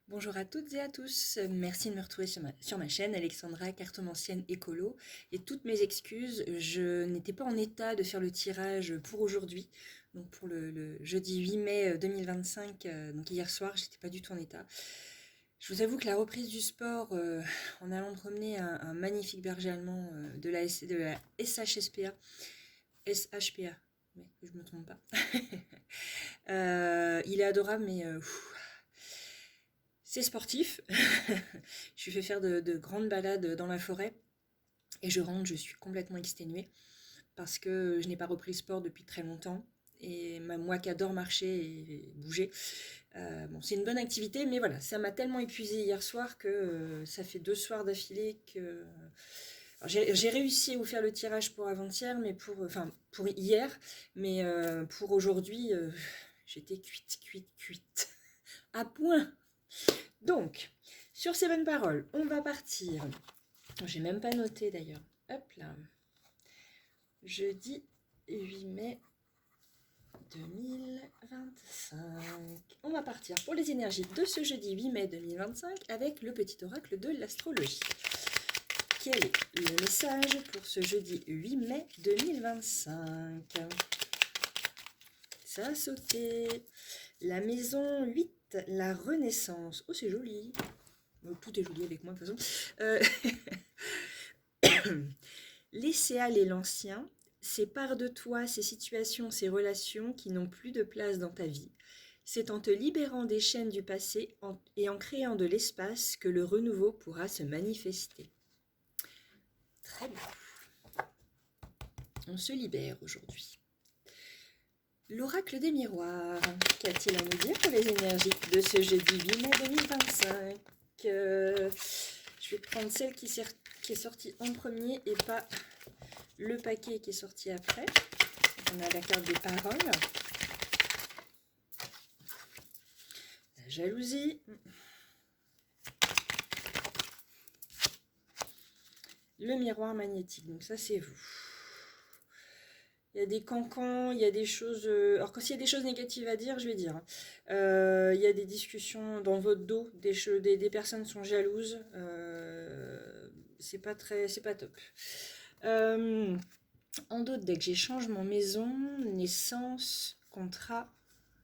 Bonjour à toutes et à tous, merci de me retrouver sur ma chaîne Alexandra Cartomancienne Écolo et toutes mes excuses, je n'étais pas en état de faire le tirage pour aujourd'hui, donc pour le jeudi 8 mai 2025, donc hier soir j'étais pas du tout en état. Je vous avoue que la reprise du sport en allant promener un magnifique berger allemand de la SHPA, mais que je me trompe pas, il est adorable mais c'est sportif. Je lui fais faire de grandes balades dans la forêt et je rentre, je suis complètement exténuée parce que je n'ai pas repris le sport depuis très longtemps. Et moi qui adore marcher et bouger, bon, c'est une bonne activité, mais voilà, ça m'a tellement épuisée hier soir que ça fait 2 soirs d'affilée que... J'ai réussi à vous faire le tirage pour avant-hier, mais pour hier, mais pour aujourd'hui, j'étais cuite, cuite, cuite. À point. Donc, sur ces bonnes paroles, on va partir. J'ai même pas noté d'ailleurs. Hop là. Jeudi 8 mai 2025. On va partir pour les énergies de ce jeudi 8 mai 2025 avec le petit oracle de l'astrologie. Quel est le message pour ce jeudi 8 mai 2025? Ça a sauté. La maison 8, la renaissance. Oh, c'est joli. Tout est joli avec moi de toute façon. Laissez aller l'ancien, sépare de toi ces situations, ces relations qui n'ont plus de place dans ta vie. C'est en te libérant des chaînes du passé et en créant de l'espace que le renouveau pourra se manifester. Très bien. On se libère aujourd'hui. L'oracle des miroirs, qu'a-t-il à nous dire pour les énergies de ce jeudi 8 mai 2025? Je vais prendre celle qui est sortie en premier et pas le paquet qui est sorti après. On a la carte des paroles. La jalousie. Le miroir magnétique. Donc ça, c'est vous. Il y a des cancans, il y a des choses... alors, quand il y a des choses négatives à dire, je vais dire. Il y a des discussions dans votre dos, des personnes sont jalouses. C'est pas top. En d'autres decks, j'ai changement maison, naissance, contrat,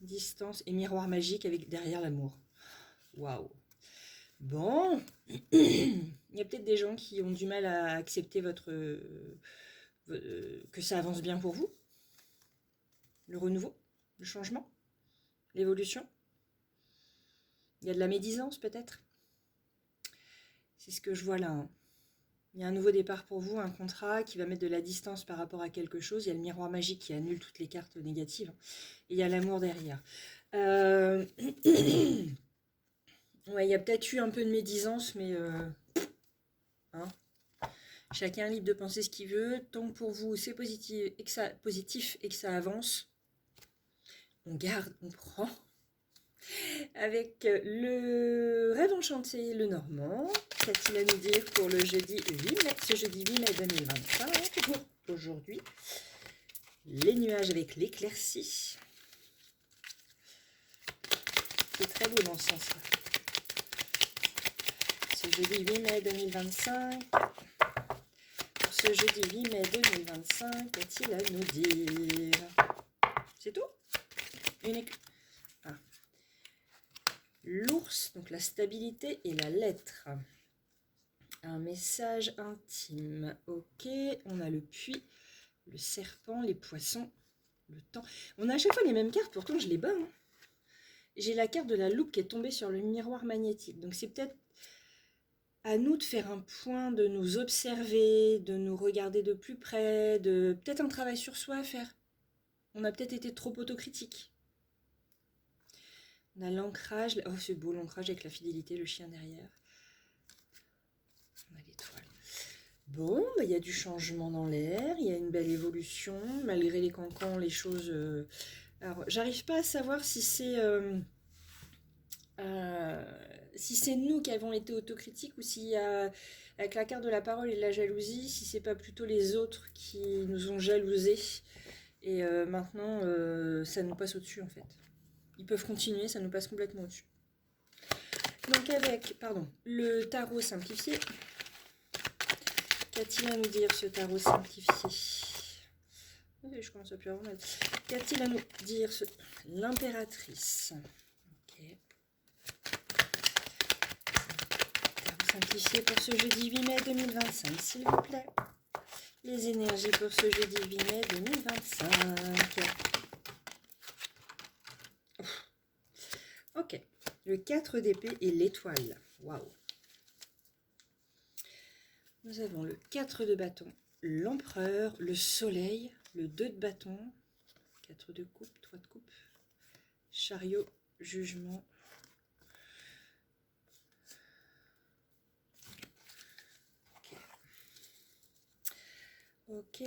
distance et miroir magique avec derrière l'amour. Waouh. Bon, il y a peut-être des gens qui ont du mal à accepter que ça avance bien pour vous. Le renouveau, le changement, l'évolution. Il y a de la médisance peut-être. C'est ce que je vois là. Hein. Il y a un nouveau départ pour vous, un contrat qui va mettre de la distance par rapport à quelque chose. Il y a le miroir magique qui annule toutes les cartes négatives. Et il y a l'amour derrière. Ouais, il y a peut-être eu un peu de médisance, mais hein. Chacun est libre de penser ce qu'il veut. Tant que pour vous c'est positif et que ça avance, on garde, on prend. Avec le rêve enchanté, le Normand. Qu'a-t-il à nous dire pour le jeudi 8 mai, ce jeudi 8 mai 2025 pour aujourd'hui? Les nuages avec l'éclaircie. C'est très beau dans ce sens-là. Ce jeudi 8 mai 2025. Pour ce jeudi 8 mai 2025, qu'a-t-il à nous dire? C'est tout? Ah. L'ours, donc la stabilité et la lettre. Un message intime. Ok, on a le puits, le serpent, les poissons, le temps. On a à chaque fois les mêmes cartes, pourtant je les bats. Hein. J'ai la carte de la loupe qui est tombée sur le miroir magnétique. Donc c'est peut-être à nous de faire un point, de nous observer, de nous regarder de plus près, de peut-être un travail sur soi à faire. On a peut-être été trop autocritique. On a l'ancrage. Oh, c'est beau l'ancrage avec la fidélité, le chien derrière. On a l'étoile. Bon, il y a du changement dans l'air, il y a une belle évolution, malgré les cancans, les choses... Alors, j'arrive pas à savoir si c'est nous qui avons été autocritiques ou s'il y a, avec la carte de la parole et de la jalousie, si c'est pas plutôt les autres qui nous ont jalousés. Et maintenant, ça nous passe au-dessus en fait. Ils peuvent continuer, ça nous passe complètement au-dessus. Donc avec, pardon, le tarot simplifié. Qu'a-t-il à nous dire ce tarot simplifié? Oui, je commence à plus avoir mal. Qu'a-t-il à nous dire l'impératrice? Ok. Tarot simplifié pour ce jeudi 8 mai 2025, s'il vous plaît. Les énergies pour ce jeudi 8 mai 2025. Ok. Le 4 d'épée et l'étoile. Waouh. Nous avons le 4 de bâton, l'empereur, le soleil, le 2 de bâton, 4 de coupe, 3 de coupe, chariot, jugement. Ok.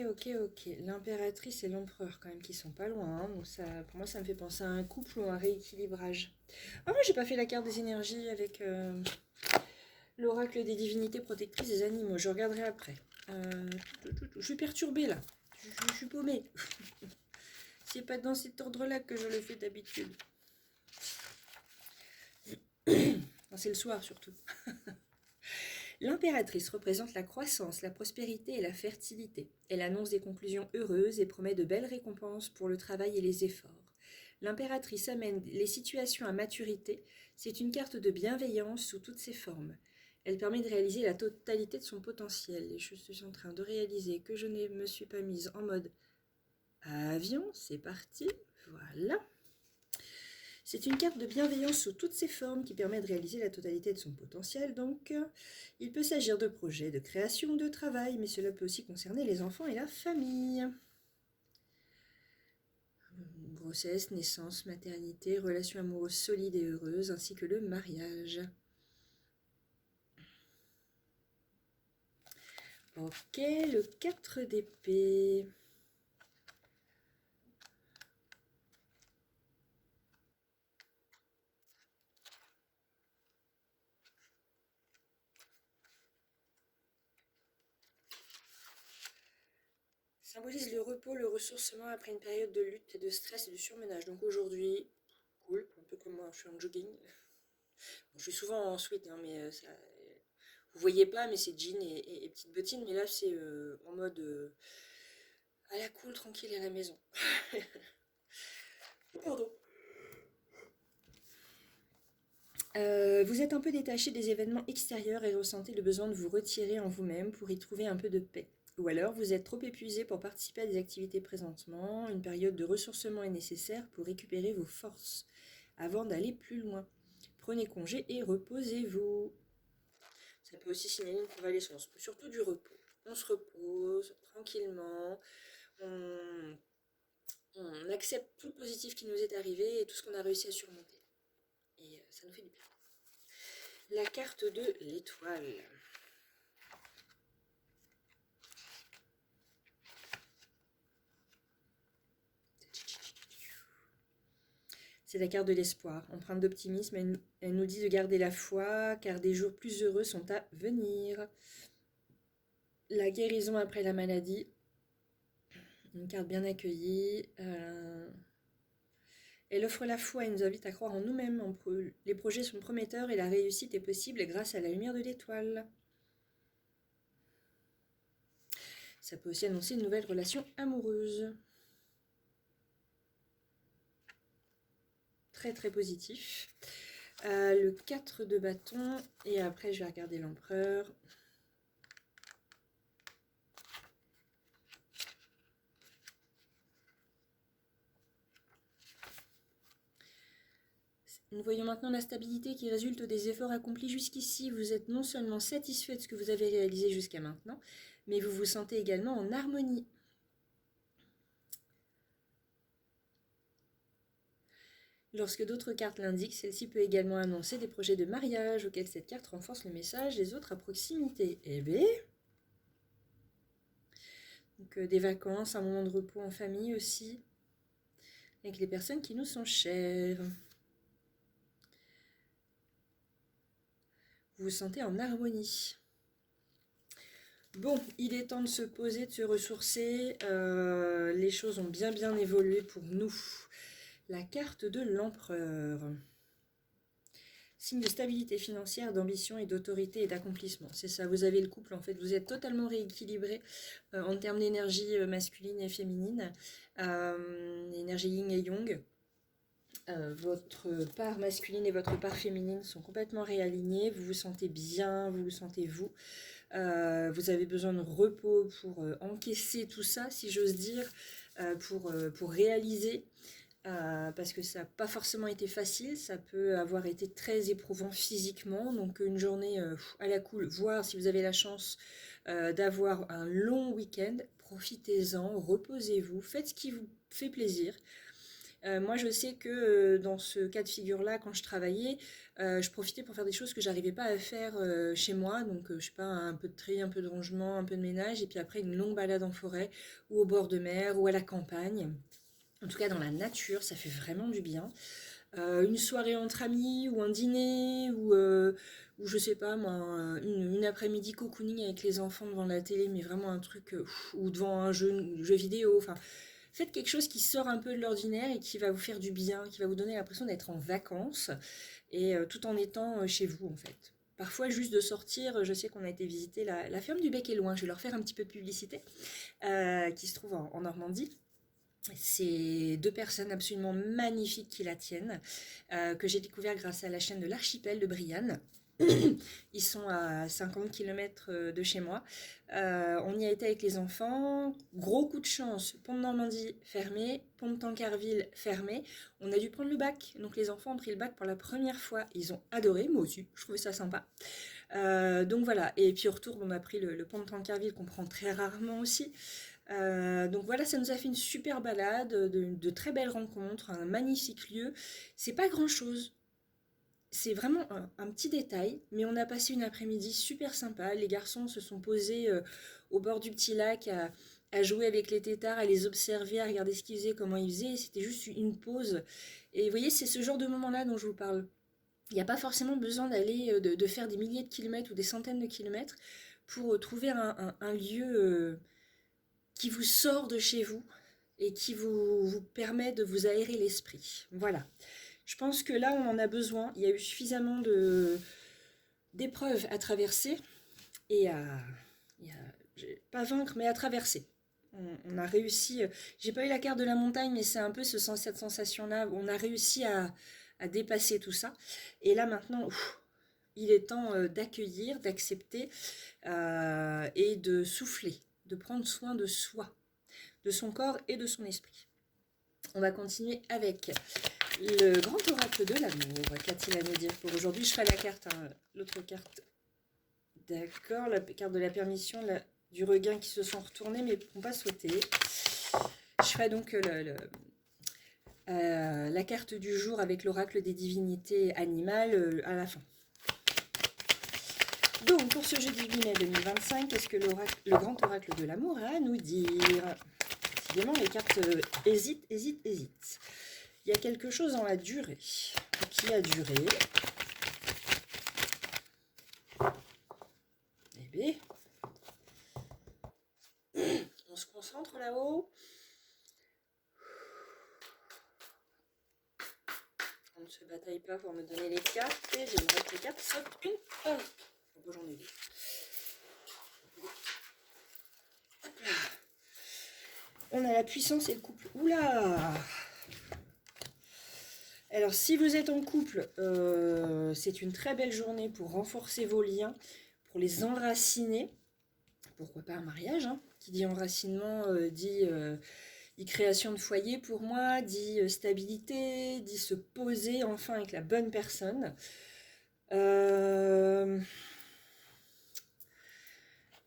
L'impératrice et l'empereur quand même qui sont pas loin. Hein. Donc ça, pour moi, ça me fait penser à un couple ou un rééquilibrage. Ah, moi, j'ai pas fait la carte des énergies avec l'oracle des divinités protectrices des animaux. Je regarderai après. Je suis perturbée là. Je suis paumée. C'est pas dans cet ordre-là que je le fais d'habitude. C'est le soir surtout. L'impératrice représente la croissance, la prospérité et la fertilité. Elle annonce des conclusions heureuses et promet de belles récompenses pour le travail et les efforts. L'impératrice amène les situations à maturité. C'est une carte de bienveillance sous toutes ses formes. Elle permet de réaliser la totalité de son potentiel. Et je suis en train de réaliser que je ne me suis pas mise en mode avion. C'est parti. Voilà. C'est une carte de bienveillance sous toutes ses formes qui permet de réaliser la totalité de son potentiel. Donc, il peut s'agir de projets, de création, de travail, mais cela peut aussi concerner les enfants et la famille. Grossesse, naissance, maternité, relations amoureuses solides et heureuses, ainsi que le mariage. Ok, le 4 d'épée. Symbolise le repos, le ressourcement après une période de lutte et de stress et de surmenage. Donc aujourd'hui, cool, un peu comme moi, je suis en jogging. Bon, je suis souvent en sweat, hein, mais ça, vous voyez pas, mais c'est jean et petites bottines. Mais là, c'est en mode à la cool, tranquille à la maison. Pardon. Vous êtes un peu détaché des événements extérieurs et ressentez le besoin de vous retirer en vous-même pour y trouver un peu de paix. Ou alors vous êtes trop épuisé pour participer à des activités présentement. Une période de ressourcement est nécessaire pour récupérer vos forces avant d'aller plus loin. Prenez congé et reposez-vous. Ça peut aussi signaler une convalescence, surtout du repos. On se repose tranquillement, on, on accepte tout le positif qui nous est arrivé et tout ce qu'on a réussi à surmonter. Et ça nous fait du bien. La carte de l'étoile. C'est la carte de l'espoir, empreinte d'optimisme. Elle nous dit de garder la foi, car des jours plus heureux sont à venir. La guérison après la maladie. Une carte bien accueillie. Elle offre la foi et nous invite à croire en nous-mêmes. Les projets sont prometteurs et la réussite est possible grâce à la lumière de l'étoile. Ça peut aussi annoncer une nouvelle relation amoureuse. Très très positif. Le 4 de bâton. Et après, je vais regarder l'empereur. Nous voyons maintenant la stabilité qui résulte des efforts accomplis jusqu'ici. Vous êtes non seulement satisfait de ce que vous avez réalisé jusqu'à maintenant, mais vous vous sentez également en harmonie. Lorsque d'autres cartes l'indiquent, celle-ci peut également annoncer des projets de mariage auxquels cette carte renforce le message des autres à proximité. Eh bien, donc des vacances, un moment de repos en famille aussi, avec les personnes qui nous sont chères. Vous vous sentez en harmonie. Bon, il est temps de se poser, de se ressourcer. Les choses ont bien évolué pour nous. La carte de l'empereur. signe de stabilité financière, d'ambition et d'autorité et d'accomplissement. C'est ça, vous avez le couple en fait, vous êtes totalement rééquilibré en termes d'énergie masculine et féminine, énergie yin et yang. Votre part masculine et votre part féminine sont complètement réalignées, vous vous sentez bien, vous vous sentez vous. Vous avez besoin de repos pour encaisser tout ça, si j'ose dire, pour réaliser. Parce que ça n'a pas forcément été facile, ça peut avoir été très éprouvant physiquement, donc une journée à la cool, voire si vous avez la chance d'avoir un long week-end, profitez-en, reposez-vous, faites ce qui vous fait plaisir. Moi, je sais que dans ce cas de figure-là, quand je travaillais, je profitais pour faire des choses que j'arrivais pas à faire chez moi. Donc, je sais pas, un peu de tri, un peu de rangement, un peu de ménage, et puis après une longue balade en forêt, ou au bord de mer, ou à la campagne. En tout cas, dans la nature, ça fait vraiment du bien. Une soirée entre amis, ou un dîner, ou je sais pas, moi, une après-midi cocooning avec les enfants devant la télé, mais vraiment un truc, ou devant un jeu vidéo, enfin faites quelque chose qui sort un peu de l'ordinaire et qui va vous faire du bien, qui va vous donner l'impression d'être en vacances, et tout en étant chez vous en fait. Parfois juste de sortir, je sais qu'on a été visiter la ferme du Bec et Loin, je vais leur faire un petit peu de publicité, qui se trouve en Normandie. C'est deux personnes absolument magnifiques qui la tiennent, que j'ai découvert grâce à la chaîne de l'Archipel de Brianne. Ils sont à 50 km de chez moi. On y a été avec les enfants. Gros coup de chance, pont de Normandie fermé, pont de Tancarville fermé. On a dû prendre le bac. Donc les enfants ont pris le bac pour la première fois. Ils ont adoré, moi aussi, je trouvais ça sympa. Donc voilà, et puis au retour, on a pris le pont de Tancarville qu'on prend très rarement aussi. Donc voilà, ça nous a fait une super balade, de très belles rencontres, un magnifique lieu. C'est pas grand chose, c'est vraiment un petit détail, mais on a passé une après-midi super sympa. Les garçons se sont posés au bord du petit lac à jouer avec les têtards, à les observer, à regarder ce qu'ils faisaient, comment ils faisaient. C'était juste une pause. Et vous voyez, c'est ce genre de moment-là dont je vous parle. Il n'y a pas forcément besoin d'aller, de faire des milliers de kilomètres ou des centaines de kilomètres pour trouver un lieu qui vous sort de chez vous et qui vous permet de vous aérer l'esprit. Voilà. Je pense que là, on en a besoin. Il y a eu suffisamment d'épreuves à traverser et pas vaincre, mais à traverser. On a réussi. J'ai pas eu la carte de la montagne, mais c'est un peu cette sensation-là. On a réussi à dépasser tout ça. Et là, maintenant, il est temps d'accueillir, d'accepter et de souffler, de prendre soin de soi, de son corps et de son esprit. On va continuer avec le grand oracle de l'amour. Qu'a-t-il à nous dire pour aujourd'hui? Je ferai la carte, hein, l'autre carte. D'accord, la carte de la permission, du regain qui se sont retournés mais n'ont pas sauté. Je ferai donc la carte du jour avec l'oracle des divinités animales à la fin. Donc, pour ce jeudi 8 mai 2025, qu'est-ce que le grand oracle de l'amour a à nous dire? Décidément, les cartes hésitent. Il y a quelque chose dans la durée. Qui a duré? Eh bien, on se concentre là-haut. On ne se bataille pas pour me donner les cartes. Et j'aimerais que les cartes sautent une. Oh, bon, j'en ai deux. On a la puissance et le couple. Oula! Alors, si vous êtes en couple, c'est une très belle journée pour renforcer vos liens, pour les enraciner. Pourquoi pas un mariage, hein? Qui dit enracinement dit création de foyer pour moi, dit stabilité, dit se poser enfin avec la bonne personne.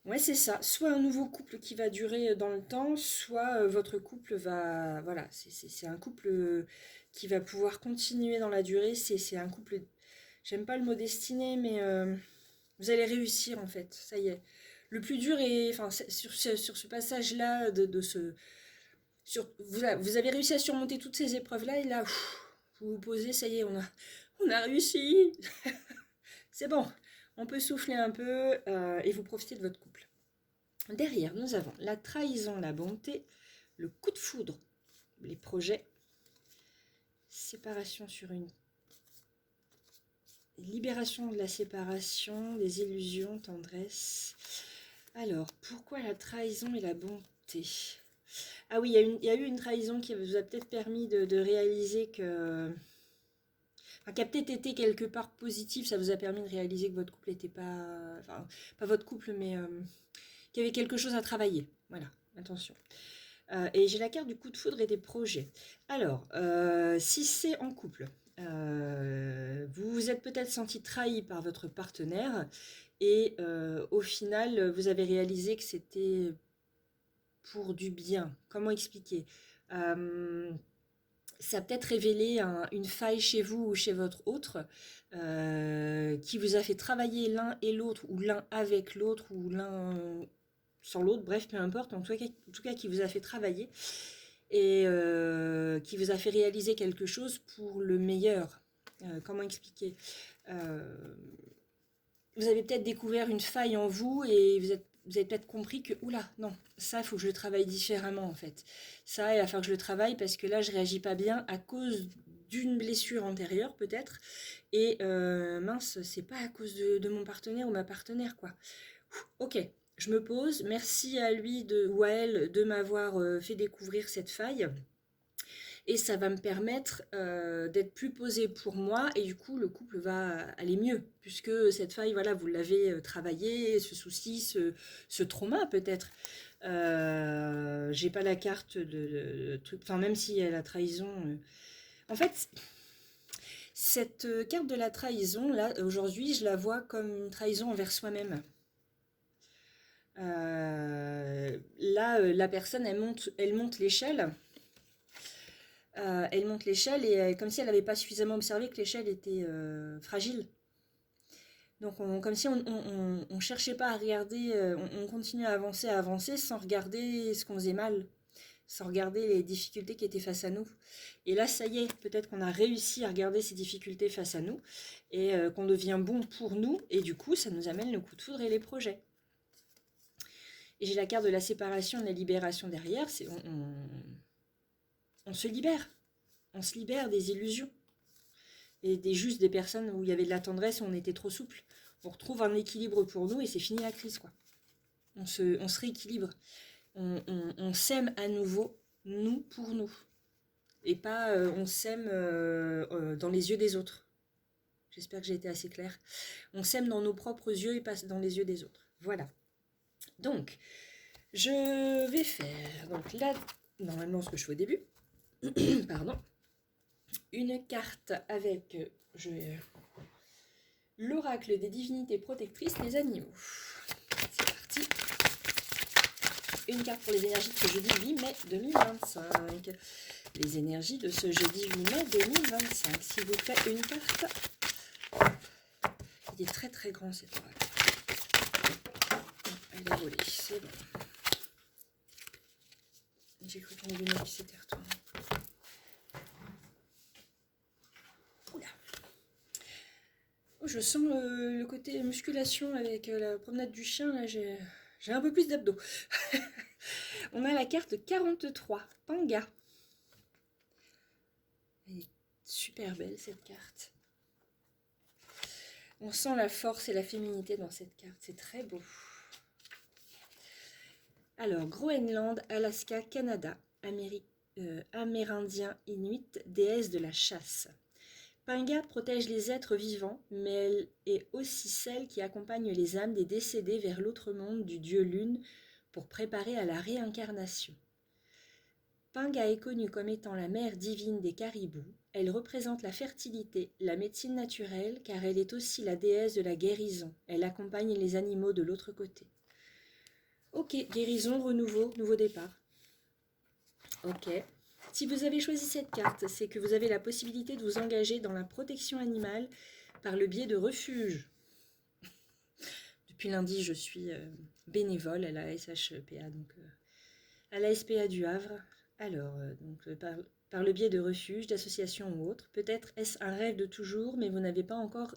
Ouais, c'est ça. Soit un nouveau couple qui va durer dans le temps, soit votre couple va... Voilà, c'est un couple qui va pouvoir continuer dans la durée. C'est un couple... J'aime pas le mot destiné, mais vous allez réussir en fait. Ça y est. Le plus dur est... Enfin, sur ce passage-là, vous avez réussi à surmonter toutes ces épreuves-là, et là, vous vous posez, ça y est, on a réussi. C'est bon. On peut souffler un peu et vous profiter de votre couple. Derrière, nous avons la trahison, la bonté, le coup de foudre, les projets, séparation sur une libération de la séparation, des illusions, tendresse. Alors, pourquoi la trahison et la bonté? Ah oui, il y a eu une trahison qui vous a peut-être permis de réaliser que... Enfin, qui a peut-être été quelque part positif, ça vous a permis de réaliser que votre couple n'était pas... Enfin, pas votre couple, mais qu'il y avait quelque chose à travailler. Voilà, attention. Et j'ai la carte du coup de foudre et des projets. Alors, si c'est en couple, vous vous êtes peut-être senti trahi par votre partenaire et au final, vous avez réalisé que c'était pour du bien. Comment expliquer? Ça a peut-être révélé une faille chez vous ou chez votre autre qui vous a fait travailler l'un et l'autre, ou l'un avec l'autre, ou l'un sans l'autre, bref, peu importe, en tout cas qui vous a fait travailler et qui vous a fait réaliser quelque chose pour le meilleur. Comment expliquer? Vous avez peut-être découvert une faille en vous et vous avez peut-être compris que, oula, non, ça, il faut que je le travaille différemment en fait. Ça, il va falloir que je le travaille parce que là, je réagis pas bien à cause d'une blessure antérieure peut-être. Et mince, c'est pas à cause de mon partenaire ou ma partenaire, quoi. Ok, je me pose. Merci à lui ou à elle de m'avoir fait découvrir cette faille. Et ça va me permettre d'être plus posée pour moi et du coup le couple va aller mieux puisque cette faille, voilà, vous l'avez travaillé, ce souci, ce trauma peut-être. J'ai pas la carte de truc, enfin même si la trahison... En fait, cette carte de la trahison, là, aujourd'hui, je la vois comme une trahison envers soi-même. Là, la personne, elle monte l'échelle. Elle monte l'échelle et comme si elle n'avait pas suffisamment observé que l'échelle était fragile. Donc comme si on cherchait pas à regarder, on continuait à avancer sans regarder ce qu'on faisait mal, sans regarder les difficultés qui étaient face à nous. Et là, ça y est, peut-être qu'on a réussi à regarder ces difficultés face à nous et qu'on devient bon pour nous. Et du coup, ça nous amène le coup de foudre et les projets. Et j'ai la carte de la séparation et de la libération derrière. On se libère. On se libère des illusions. Et juste des personnes où il y avait de la tendresse et on était trop souple. On retrouve un équilibre pour nous et c'est fini la crise, quoi. On se rééquilibre. On s'aime à nouveau, nous pour nous. Et pas on s'aime dans les yeux des autres. J'espère que j'ai été assez claire. On s'aime dans nos propres yeux et pas dans les yeux des autres. Voilà. Donc, je vais faire, donc là, normalement ce que je fais au début, pardon, une carte avec l'oracle des divinités protectrices des animaux. C'est parti. Une carte pour les énergies de ce jeudi 8 mai 2025. Les énergies de ce jeudi 8 mai 2025. S'il vous plaît, une carte. Il est très très grand cet oracle. Elle est volée, c'est bon. J'ai cru qu'on avait mis qui s'était retourné. Oula. Oh, je sens le côté musculation avec la promenade du chien. Là, j'ai un peu plus d'abdos. On a la carte 43, Panga. Elle est super belle cette carte. On sent la force et la féminité dans cette carte. C'est très beau. Alors, Groenland, Alaska, Canada, Amérindien, Inuit, déesse de la chasse. Panga protège les êtres vivants, mais elle est aussi celle qui accompagne les âmes des décédés vers l'autre monde du dieu Lune pour préparer à la réincarnation. Panga est connue comme étant la mère divine des caribous. Elle représente la fertilité, la médecine naturelle, car elle est aussi la déesse de la guérison. Elle accompagne les animaux de l'autre côté. Ok, guérison, renouveau, nouveau départ. Ok. Si vous avez choisi cette carte, c'est que vous avez la possibilité de vous engager dans la protection animale par le biais de refuges. Depuis lundi, je suis bénévole à la SHPA, donc à la SPA du Havre. Alors, par le biais de refuges, d'associations ou autres. Peut-être est-ce un rêve de toujours, mais vous n'avez pas encore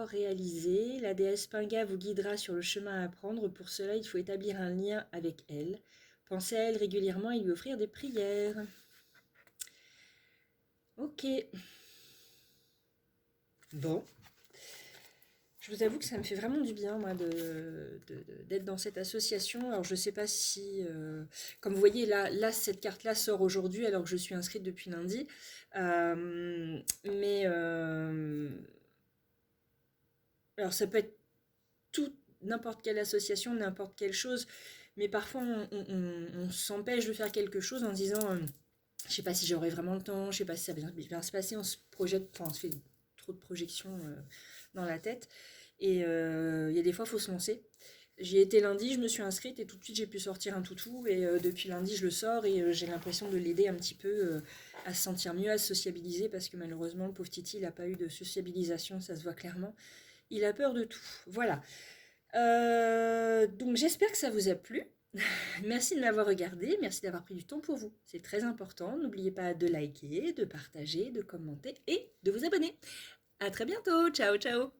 réalisé. La déesse Panga vous guidera sur le chemin à prendre. Pour cela, il faut établir un lien avec elle. Pensez à elle régulièrement et lui offrir des prières. Ok. Bon, je vous avoue que ça me fait vraiment du bien, moi, d'être dans cette association. Alors, je sais pas si, comme vous voyez, là, cette carte-là sort aujourd'hui, alors que je suis inscrite depuis lundi. Mais, alors, ça peut être tout, n'importe quelle association, n'importe quelle chose, mais parfois, on s'empêche de faire quelque chose en se disant, je sais pas si j'aurai vraiment le temps, je sais pas si ça va bien se passer, on se projette, enfin, on se fait trop de projections dans la tête. Et il y a des fois, il faut se lancer. J'y étais lundi, je me suis inscrite et tout de suite j'ai pu sortir un toutou et depuis lundi je le sors et j'ai l'impression de l'aider un petit peu à se sentir mieux, à se sociabiliser parce que malheureusement le pauvre Titi il n'a pas eu de sociabilisation, ça se voit clairement. Il a peur de tout. Voilà. Donc j'espère que ça vous a plu. Merci de m'avoir regardé, merci d'avoir pris du temps pour vous. C'est très important. N'oubliez pas de liker, de partager, de commenter et de vous abonner. À très bientôt. Ciao, ciao.